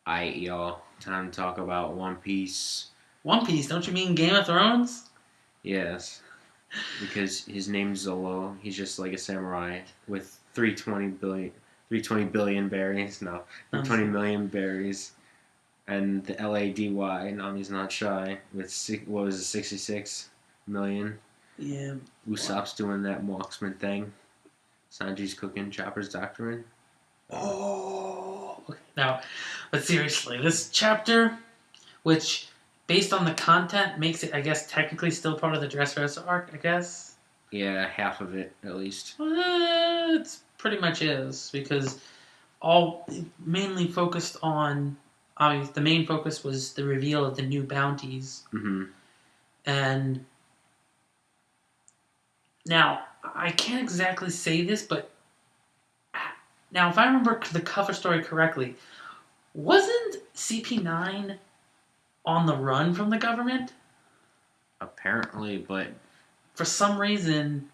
Alright, y'all. Time to talk about One Piece. One Piece, don't you mean Game of Thrones? Yes, because his name's Zolo. He's just like a samurai with 320 billion berries. No, I'm 320 sorry. million berries. And the LADY, Nami's not shy, with what was it, 66 million. Yeah. Usopp's doing that marksman thing. Sanji's cooking Chopper's doctrine. Oh. Okay. Now, but seriously, this chapter, which based on the content makes it, I guess, technically still part of the Dressrosa arc. I guess. Yeah, half of it at least. It's pretty much is because all mainly focused on. Obviously, the main focus was the reveal of the new bounties, Mm-hmm. and now I can't exactly say this, but now, if I remember the cover story correctly, wasn't CP9 on the run from the government? Apparently, but For some reason,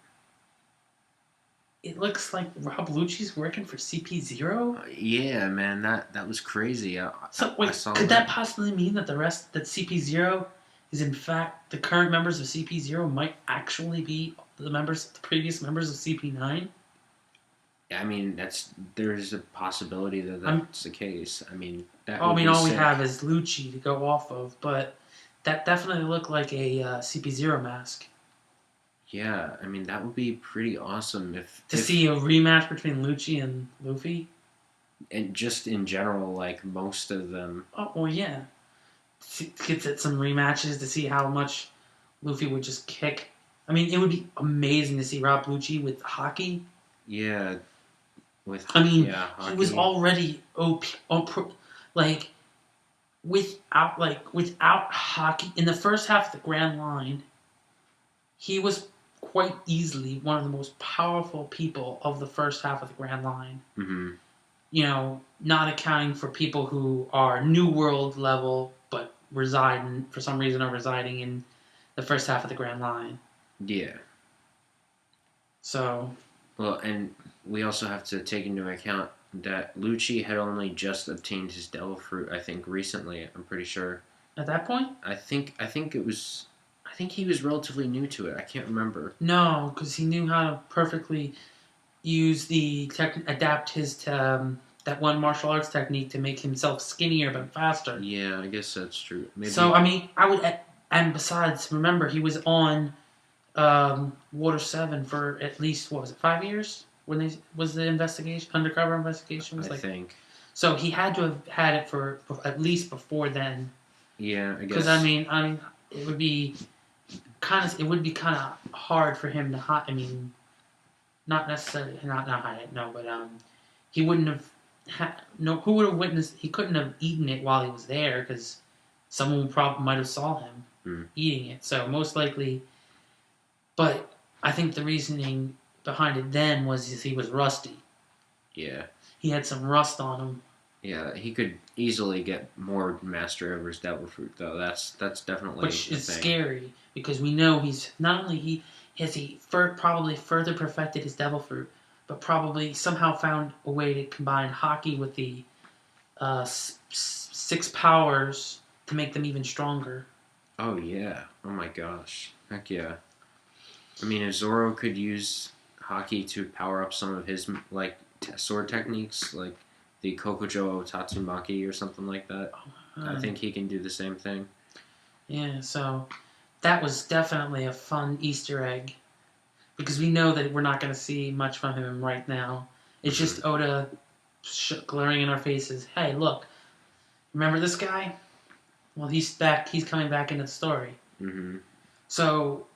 it looks like Rob Lucci's working for CP0. yeah, man, that was crazy. So I wait, saw could that that. possibly mean that that CP0 is in fact the current members of CP0 might actually be the previous members of CP9? I mean, there's a possibility that I'm, that's the case. I mean, that I would mean, be all we sick. have is Lucci to go off of, but that definitely looked like a CP0 mask. Yeah, I mean, that would be pretty awesome To if see a rematch between Lucci and Luffy. and just in general, like most of them. Oh well, yeah. Get some rematches to see how much Luffy would just kick. I mean, it would be amazing to see Rob Lucci with hockey. Yeah, with I mean, yeah he was hockey. already like without hockey in the first half of the Grand Line. He was quite easily one of the most powerful people of the first half of the Grand Line. Hmm. Not accounting for people who are New World level, but for some reason, are residing in the first half of the Grand Line. Yeah. So, Well, and we also have to take into account that Lucci had only just obtained his Devil Fruit. I think recently. I'm pretty sure. at that point, I think it was. I think he was relatively new to it. I can't remember. no, because he knew how to perfectly adapt that one martial arts technique to make himself skinnier but faster. Yeah, I guess that's true. So, Maybe. I mean, and besides, remember, he was on Water 7 for at least, what was it, 5 years? When they was the undercover investigation I was like. think. So he had to have had it for at least before then, Yeah, I because guess. I mean, it would be kind of hard for him to hide. I mean, not necessarily not hide it, no, but he wouldn't have no. Who would have witnessed? He couldn't have eaten it while he was there because someone probably might have saw him Hmm. eating it. So most likely, but I think the reasoning behind it then was he was rusty. Yeah. He had some rust on him. Yeah, he could easily get more master over his Devil Fruit, though. That's definitely Which a is thing. scary because we know he's not only probably further perfected his devil fruit, but probably somehow found a way to combine hockey with the six powers to make them even stronger. Oh yeah. Oh my gosh. Heck yeah. I mean, if Zoro could use hockey to power up some of his like sword techniques, like the Kokujo Tatsumaki or something like that, I Um, think he can do the same thing. yeah, so that was definitely a fun Easter egg because we know that we're not going to see much from him right now. It's Hmm. just Oda glaring in our faces. Hey, look, remember this guy? Well, he's back. He's coming back into the story. Hmm. So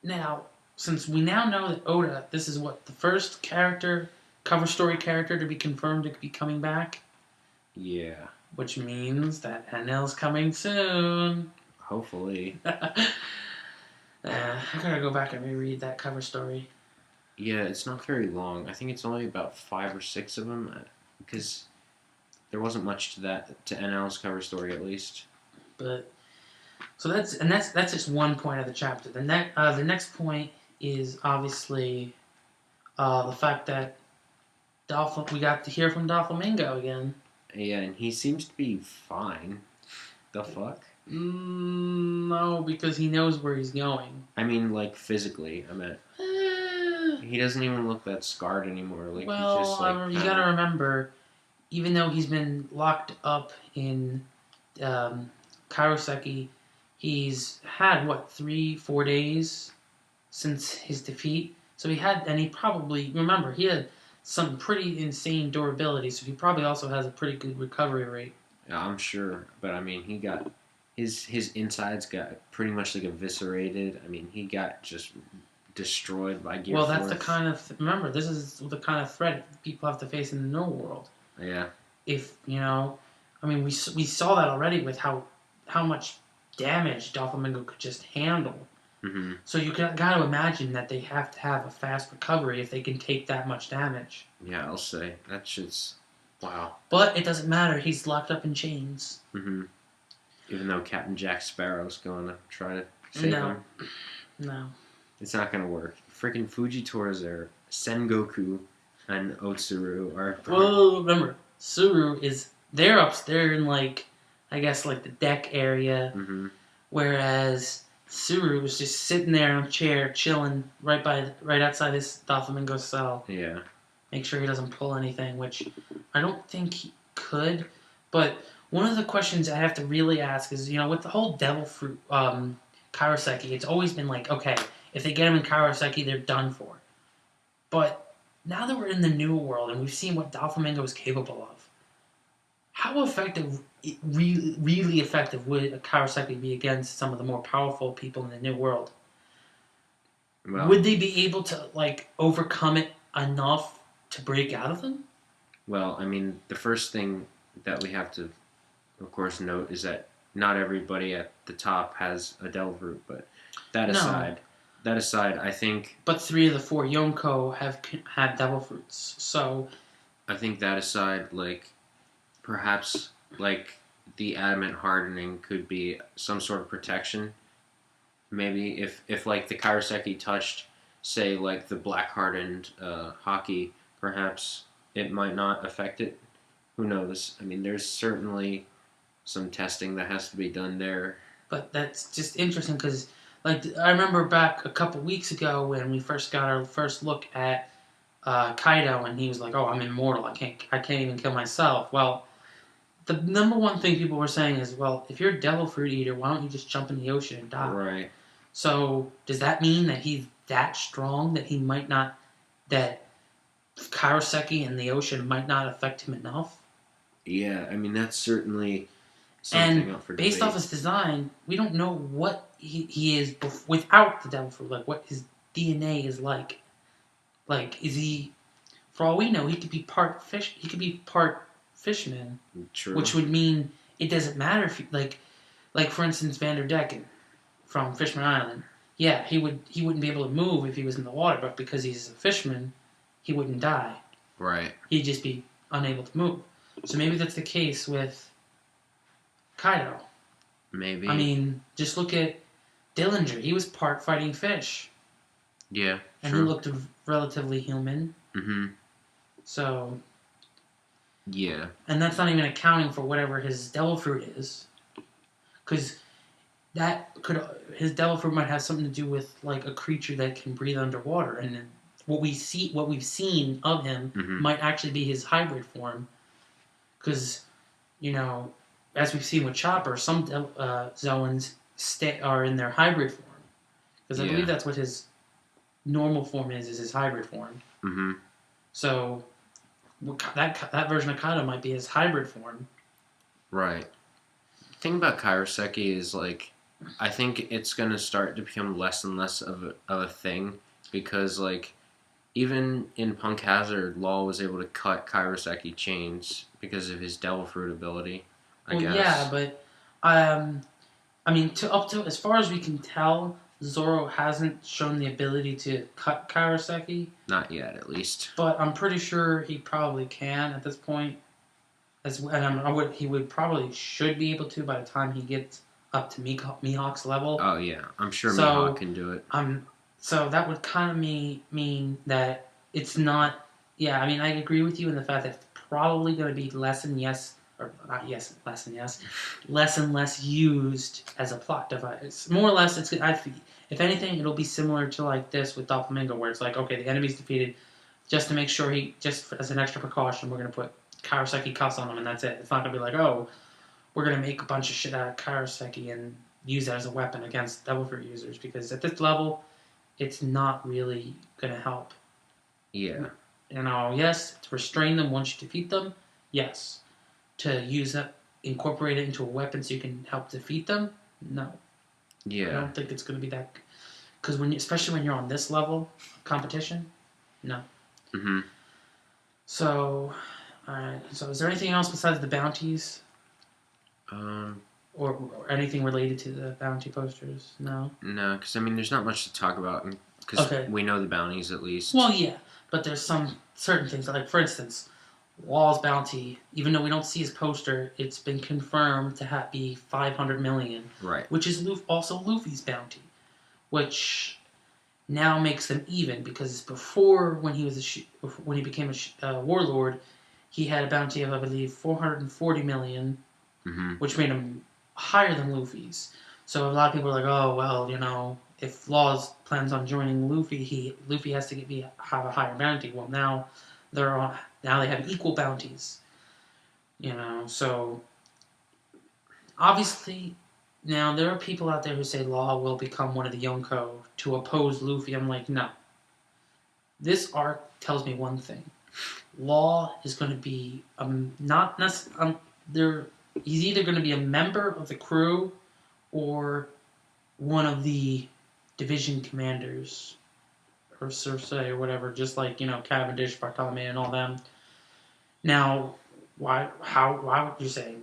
now, since we now know that Oda, this is what the first cover story character to be confirmed to be coming back, Yeah. which means that NL's coming soon. Hopefully. I gotta go back and reread that cover story. Yeah, it's not very long. I think it's only about 5 or 6 of them, because there wasn't much to that to NL's cover story at least. But so that's just one point of the chapter. The next point is obviously the fact that we got to hear from Doflamingo again. Yeah, and he seems to be fine. The fuck? No, because he knows where he's going. I mean, like physically. I meant Eh, he doesn't even look that scarred anymore. Like he's well, just like you gotta remember, even though he's been locked up in Kairoseki, he's had what 3-4 days since his defeat. So he probably remember he had some pretty insane durability. So he probably also has a pretty good recovery rate. Yeah, I'm sure, but I mean, he got his insides got pretty much like eviscerated. I mean, he got just destroyed by Gear Well, Force. that's the kind of remember. This is the kind of threat people have to face in the new world. Yeah. If I mean, we saw that already with how much damage Doflamingo could just handle. Mm-hmm. So you got to imagine that they have to have a fast recovery if they can take that much damage. Yeah, I'll say that shit's wow. But it doesn't matter. He's locked up in chains. Mm-hmm. Even though Captain Jack Sparrow's going to try to save him. No. It's not going to work. Freaking Fujitora there, Sengoku, and Otsuru are. Well, remember, Suru is they're upstairs in I guess the deck area, Mm-hmm. whereas Suru was just sitting there in a chair, chilling right outside his Doflamingo cell. Yeah. Make sure he doesn't pull anything, which I don't think he could. But one of the questions I have to really ask is, with the whole Devil Fruit Kairoseki, it's always been okay, if they get him in Kairoseki, they're done for. But now that we're in the new world and we've seen what Doflamingo is capable of, how effective, really effective, would a Kairoseki be against some of the more powerful people in the new world? Well, would they be able to overcome it enough to break out of them? Well, I mean, the first thing that we have to, of course, note is that not everybody at the top has a Devil Fruit, but that aside, I think. But 3 of the 4 Yonko have had Devil Fruits, so. I think that aside, perhaps, the adamant hardening could be some sort of protection. Maybe if the Kairoseki touched, say, the black hardened Haki, perhaps it might not affect it. Who knows? I mean, there's certainly some testing that has to be done there. But that's just interesting because, I remember back a couple weeks ago when we first got our first look at Kaido, and he was like, "Oh, I'm immortal. I can't even kill myself." Well, the number one thing people were saying is, "Well, if you're a Devil Fruit eater, why don't you just jump in the ocean and die?" Right. So does that mean that he's that strong that he might not that Kairoseki in the ocean might not affect him enough? Yeah, I mean that's certainly something up for debate. Based off his design, we don't know what he is without the Devil Fruit, what his DNA is like. Is he? For all we know, he could be part fish. He could be part fishman. True. Which would mean it doesn't matter if for instance, Vanderdecken from Fishman Island. Yeah, he wouldn't be able to move if he was in the water, but because he's a fisherman, he wouldn't die. Right. He'd just be unable to move. So maybe that's the case with Kaido. Maybe. I mean, just look at Dillinger. He was part fighting fish. Yeah. And true. he looked relatively human. Mm-hmm. So. Yeah. And that's not even accounting for whatever his Devil Fruit is. Because his Devil Fruit might have something to do with a creature that can breathe underwater, and what we've seen of him might actually be his hybrid form. Because, as we've seen with Chopper, some Zoans are in their hybrid form. Because I believe that's what his normal form is his hybrid form. Mm-hmm. So that version of Kaido might be his hybrid form. Right. The thing about Kairoseki is I think it's gonna start to become less and less of a thing because even in Punk Hazard, Law was able to cut Kairoseki chains because of his Devil Fruit ability. I guess. Yeah, but I mean, up to as far as we can tell, Zoro hasn't shown the ability to cut Kairoseki. Not yet, at least. But I'm pretty sure he probably can at this point. He would probably should be able to by the time he gets up to Mihawk's level. Oh yeah, I'm sure Mihawk can do it. So that would kind of mean that it's not. Yeah, I mean, I agree with you in the fact that it's probably going to be less and or not yes, less and yes, less and less used as a plot device. More or less, if anything, it'll be similar to like this with Doflamingo, where it's like, okay, the enemy's defeated, just to make sure just as an extra precaution, we're gonna put Karaseki cuffs on him, and that's it. It's not gonna be like, oh, we're gonna make a bunch of shit out of Karaseki and use that as a weapon against Devil Fruit users, because at this level, it's not really gonna help. Yeah. Yes, to restrain them once you defeat them, yes. To use it, incorporate it into a weapon so you can help defeat them, no. Yeah. I don't think it's going to be that, because especially when you're on this level competition, no. Mm-hmm. So, alright. So, is there anything else besides the bounties? Or anything related to the bounty posters? No. No, because I mean, there's not much to talk about because we know the bounties at least. Well, yeah, but there's some certain things, like for instance, Law's bounty. Even though we don't see his poster, it's been confirmed to be 500 million. Right. Which is also Luffy's bounty, which now makes them even, because before, when he became a warlord, he had a bounty of, I believe, 440 million, which made him higher than Luffy's. So a lot of people are like, oh well, if Laws plans on joining Luffy, Luffy has to have a higher bounty. Well, now they have equal bounties. So obviously now there are people out there who say Law will become one of the Yonko to oppose Luffy. I'm like, no. This arc tells me one thing. Law is going to be he's either going to be a member of the crew or one of the division commanders, or Cersei or whatever, just like, Cavendish, Bartholomew, and all them. Now, why would you say,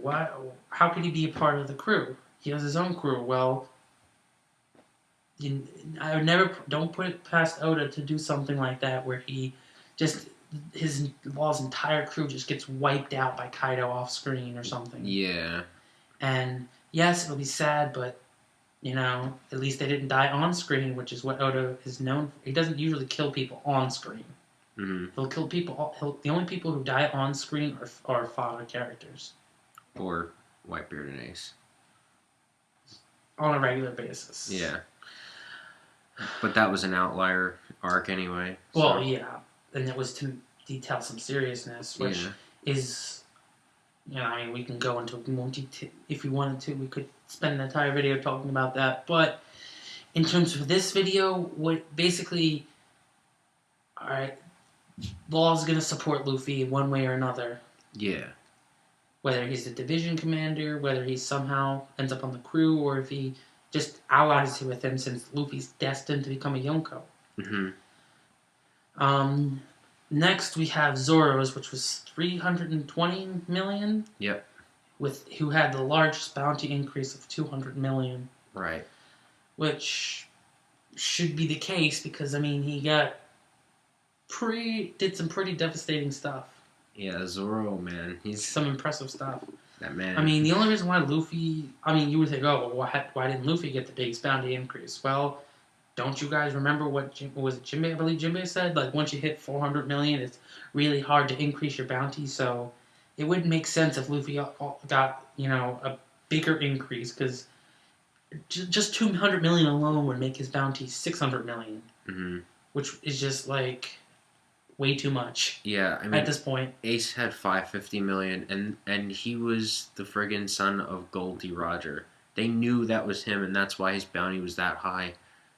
how could he be a part of the crew? He has his own crew. Well, I would don't put it past Oda to do something like that, where Law's entire crew just gets wiped out by Kaido off screen or something. Yeah. And yes, it'll be sad, but at least they didn't die on screen, which is what Oda is known for. He doesn't usually kill people on screen. Mm-hmm. He'll kill people. The only people who die on screen are fodder characters. Or Whitebeard and Ace. On a regular basis. Yeah. But that was an outlier arc anyway. Well, yeah. And it was to detail some seriousness, which is... we can go into if we wanted to. We could spend an entire video talking about that. But in terms of this video, alright, Law's going to support Luffy in one way or another. Yeah. Whether he's the division commander, whether he somehow ends up on the crew, or if he just allies with him, since Luffy's destined to become a Yonko. Mm-hmm. Next, we have Zoro's, which was 320 million. Yep. Who had the largest bounty increase of 200 million. Right. Which should be the case, because he did some pretty devastating stuff. Yeah, Zoro, man, he's some impressive stuff. That man. The only reason why Luffy, you would think, oh, well, why didn't Luffy get the biggest bounty increase? Well, don't you guys remember what was it, Jinbei? I believe Jinbei said, like, once you hit 400 million, it's really hard to increase your bounty. So it wouldn't make sense if Luffy got, a bigger increase, because just 200 million alone would make his bounty 600 million, which is just like way too much. Yeah, at this point, Ace had 550 million, and he was the friggin' son of Goldie Roger. They knew that was him, and that's why his bounty was that high.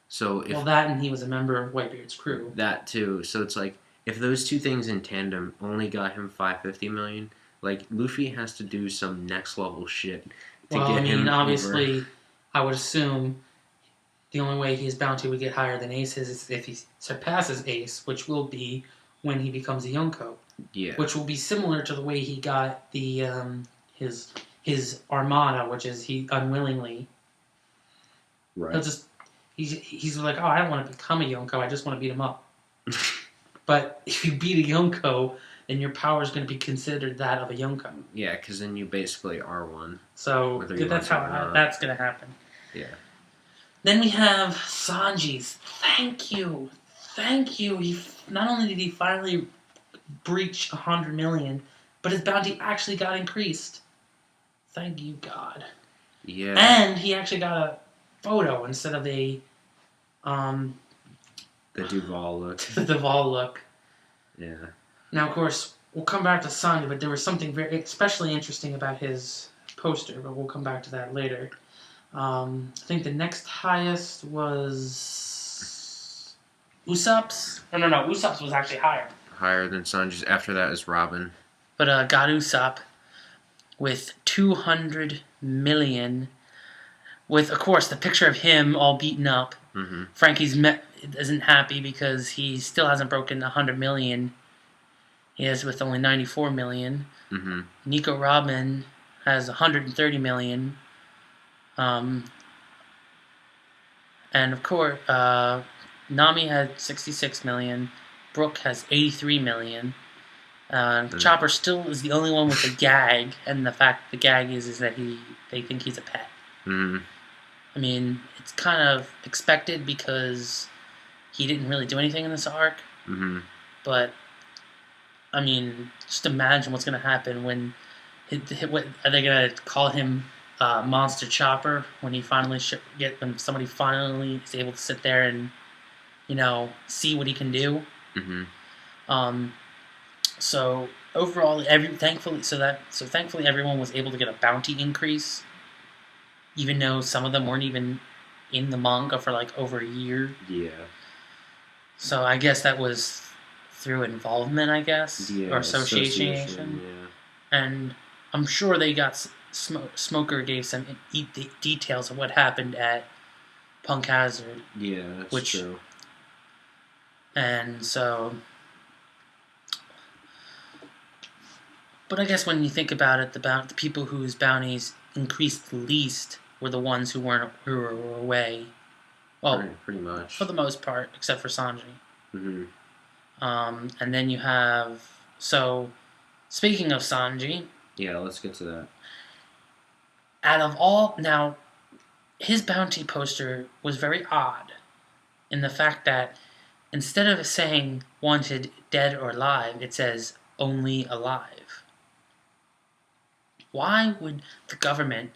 So that, and he was a member of Whitebeard's crew. That too. So it's like, if those two things in tandem only got him 550 million, like, Luffy has to do some next level shit to get him obviously, over. I would assume the only way his bounty would get higher than Ace's is if he surpasses Ace, which will be when he becomes a Yonko. Yeah. Which will be similar to the way he got the his armada, which is he unwillingly. Right. He's like, oh, I don't want to become a Yonko, I just want to beat him up. But if you beat a Yonko, then your power is going to be considered that of a Yonko. Yeah, because then you basically are one. So that's how that's going to happen. Yeah. Then we have Sanji's. Thank you. He not only did he finally breach 100 million, but his bounty actually got increased. Thank you, God. Yeah. And he actually got a photo instead of The Duval look. the Duvall look. Yeah. Now, of course, we'll come back to Sanji, but there was something very especially interesting about his poster, but we'll come back to that later. I think the next highest was Usopp's. No. Usopp's was actually higher. Higher than Sanji's. After that is Robin. But got Usopp with 200 million. With, of course, the picture of him all beaten up. Mm-hmm. Frankie's isn't happy because he still hasn't broken 100 million. He is with only 94 million. Mm-hmm. Nico Robin has 130 million. And of course, Nami had 66 million. Brooke has 83 million. Chopper still is the only one with a gag, and the fact the gag is that they think he's a pet. Mm-hmm. I mean, it's kind of expected because he didn't really do anything in this arc. Mm-hmm. But I mean, just imagine what's going to happen when what are they going to call him? Monster Chopper when he finally when somebody finally is able to sit there and see what he can do. Mm-hmm. So overall, thankfully everyone was able to get a bounty increase, even though some of them weren't even in the manga for like over a year. Yeah. So I guess that was through involvement, I guess, or association. Yeah. And I'm sure they got Smoker gave some details of what happened at Punk Hazard. Yeah, that's true. And so, but I guess when you think about it, the people whose bounties increased the least were the ones who were away. Well, pretty much for the most part, except for Sanji. Mm-hmm. And then you have speaking of Sanji. Yeah, let's get to that. Out of all, now, his bounty poster was very odd in the fact that instead of saying wanted dead or alive, it says only alive. Why would the government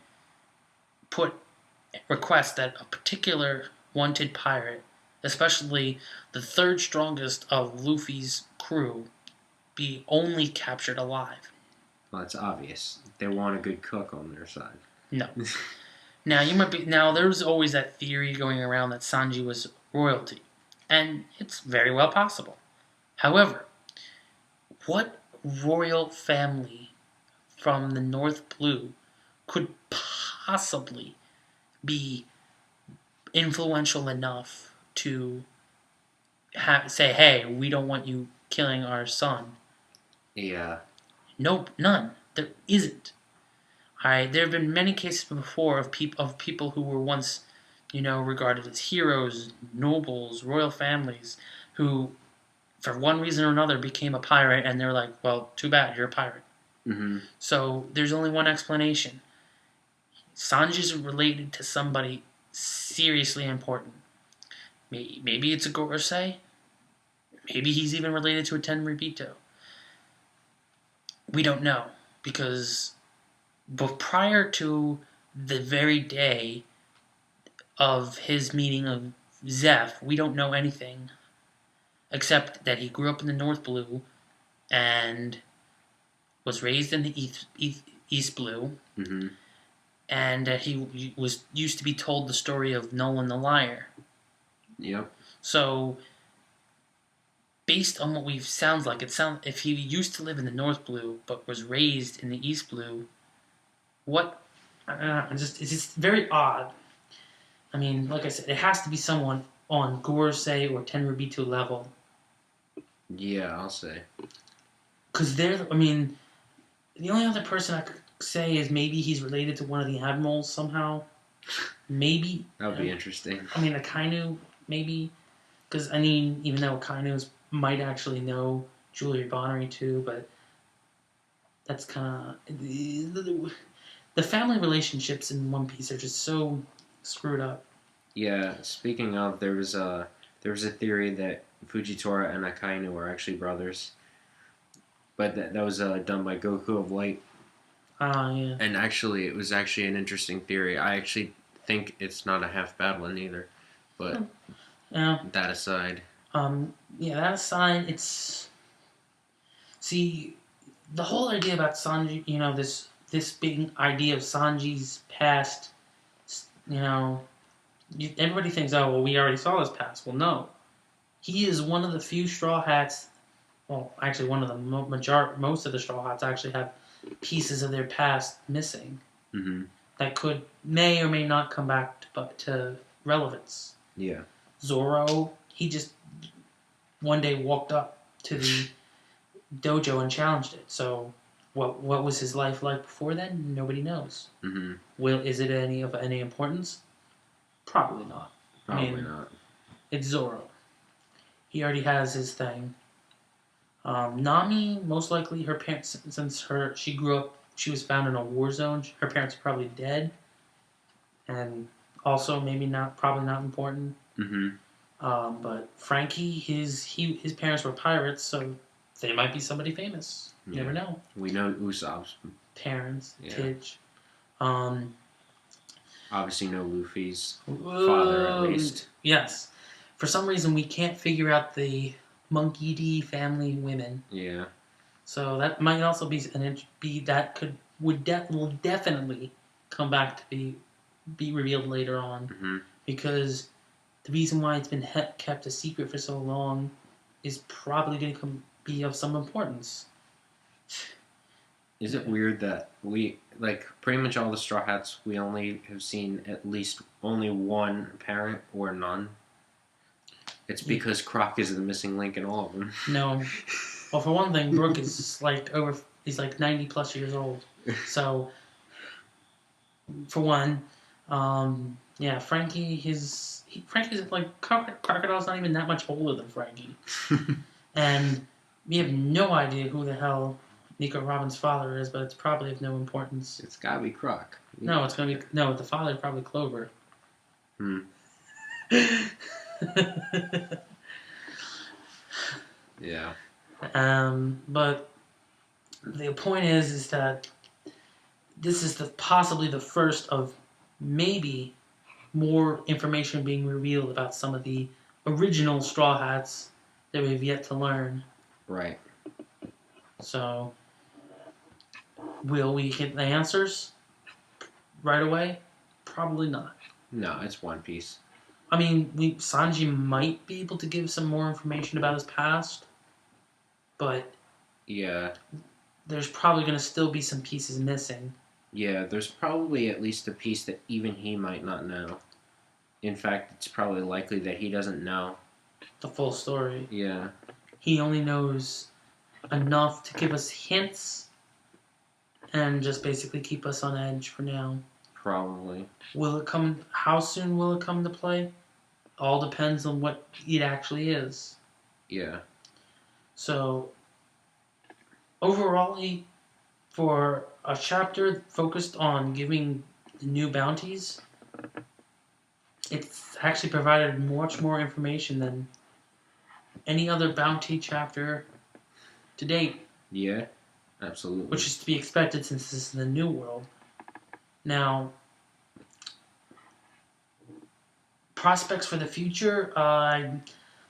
request that a particular wanted pirate, especially the third strongest of Luffy's crew, be only captured alive? Well, it's obvious. They want a good cook on their side. No. Now there's always that theory going around that Sanji was royalty, and it's very well possible. However, what royal family from the North Blue could possibly be influential enough to say, "Hey, we don't want you killing our son"? Yeah. Nope, none. There isn't. There have been many cases before of people who were once, regarded as heroes, nobles, royal families, who, for one reason or another, became a pirate, and they're like, well, too bad, you're a pirate. Mm-hmm. So there's only one explanation. Sanji's related to somebody seriously important. Maybe it's a Gorosei. Maybe he's even related to a Tenryubito. We don't know, because prior to the very day of his meeting of Zeph, we don't know anything except that he grew up in the North Blue and was raised in the East Blue, mm-hmm. and that he was used to be told the story of Nolan the Liar. Yep. So, based on what sounds like, if he used to live in the North Blue but was raised in the East Blue, it's just very odd. I mean, like I said, it has to be someone on Gorosei or Tenryubito level. Yeah, I'll say. Because the only other person I could say is maybe he's related to one of the admirals somehow. Maybe. That would be interesting. Akainu, maybe. Because, even though Akainu might actually know Julia Bonnery too, but that's kind of... The family relationships in One Piece are just so screwed up. Yeah, speaking of, there was a theory that Fujitora and Akainu were actually brothers, but that was done by Goku of Light. Yeah. And actually, it was actually an interesting theory. I actually think it's not a half bad one either. But Yeah. that aside, Yeah. That aside, it's see the whole idea about Sanji. This big idea of Sanji's past. You know, everybody thinks, oh well, we already saw his past. Well, no, he is one of the few Straw Hats. Well, actually, one of the most of the Straw Hats actually have pieces of their past missing mm-hmm. that may or may not come back to relevance. Yeah. Zoro, he just one day walked up to the dojo and challenged it. So, what was his life like before then? Nobody knows. Mm-hmm. Is it of any importance? Probably not. Probably not. It's Zoro. He already has his thing. Nami, most likely her parents, since she grew up, she was found in a war zone. Her parents are probably dead, and also probably not important. Mm-hmm. But Frankie, his parents were pirates, so they might be somebody famous. You never know. We know Usopp's parents, yeah. Tidge. Obviously, no Luffy's father, at least. Yes. For some reason, we can't figure out the Monkey D family women. Yeah. So that might also will definitely come back to be revealed later on, mm-hmm. because the reason why it's been kept a secret for so long is probably going to be of some importance. Is it weird that we, pretty much all the Straw Hats, we only have seen at least only one parent or none? It's because Croc is the missing link in all of them. No. Well, for one thing, Brook is he's 90 plus years old. So, for one, Frankie's Crocodile's not even that much older than Frankie. And we have no idea who the hell Nico Robin's father is, but it's probably of no importance. It's gotta be Croc. No, it's gonna be the father is probably Clover. Yeah. But the point is that this is possibly the first of maybe more information being revealed about some of the original Straw Hats that we've yet to learn. Right. So, will we get the answers right away? Probably not. No, it's One Piece. I mean, Sanji might be able to give some more information about his past, but yeah, there's probably going to still be some pieces missing. Yeah, there's probably at least a piece that even he might not know. In fact, it's probably likely that he doesn't know the full story. Yeah. He only knows enough to give us hints and just basically keep us on edge for now. Probably. How soon will it come to play? All depends on what it actually is. Yeah. So, overall, for a chapter focused on giving the new bounties, it's actually provided much more information than any other bounty chapter to date. Yeah, absolutely. Which is to be expected since this is the new world. Now, prospects for the future,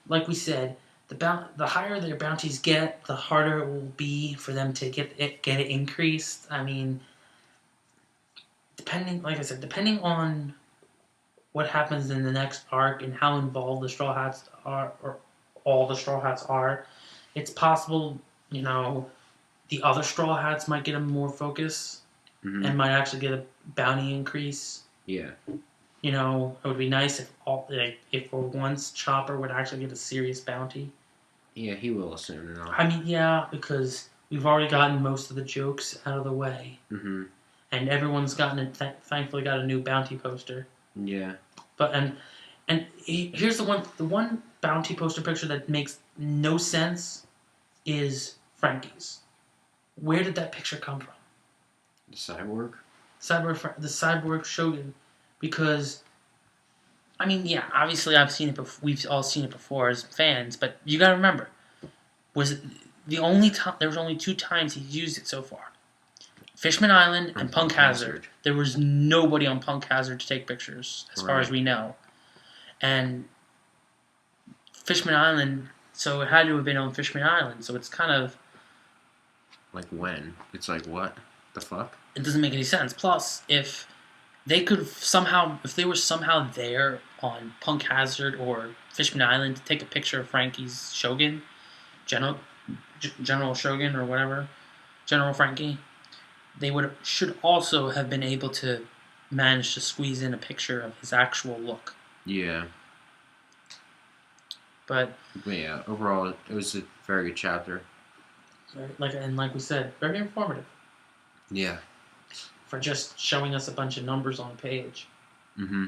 like we said, the higher their bounties get, the harder it will be for them to get it increased. I mean, depending on what happens in the next arc and how involved the Straw Hats are, or all the Straw Hats are, it's possible, the other Straw Hats might get a more focus and might actually get a bounty increase. Yeah. It would be nice if for once Chopper would actually get a serious bounty. Yeah, he will soon enough. I mean, yeah, because we've already gotten most of the jokes out of the way. Mm-hmm. And everyone's thankfully got a new bounty poster. Yeah. But and here's the one bounty poster picture that makes no sense is Frankie's. Where did that picture come from? The cyborg? The cyborg Shogun. Because, I mean, yeah, obviously we've all seen it before as fans, but you gotta remember, was it the only time, there was only 2 times he's used it so far. Fishman Island and And Punk Punk Hazard. Hazard. There was nobody on Punk Hazard to take pictures, as far as Right. we know. And Fishman Island, so it had to have been on Fishman Island. So it's kind of, Like when? It's like what? The fuck? it doesn't make any sense. Plus, if they were somehow there on Punk Hazard or Fishman Island to take a picture of Frankie's Shogun, General Shogun or whatever, General Frankie, they should also have been able to manage to squeeze in a picture of his actual look. Yeah. But Yeah. Overall, it was a very good chapter. like we said, very informative Yeah. for just showing us a bunch of numbers on a page. Mm-hmm.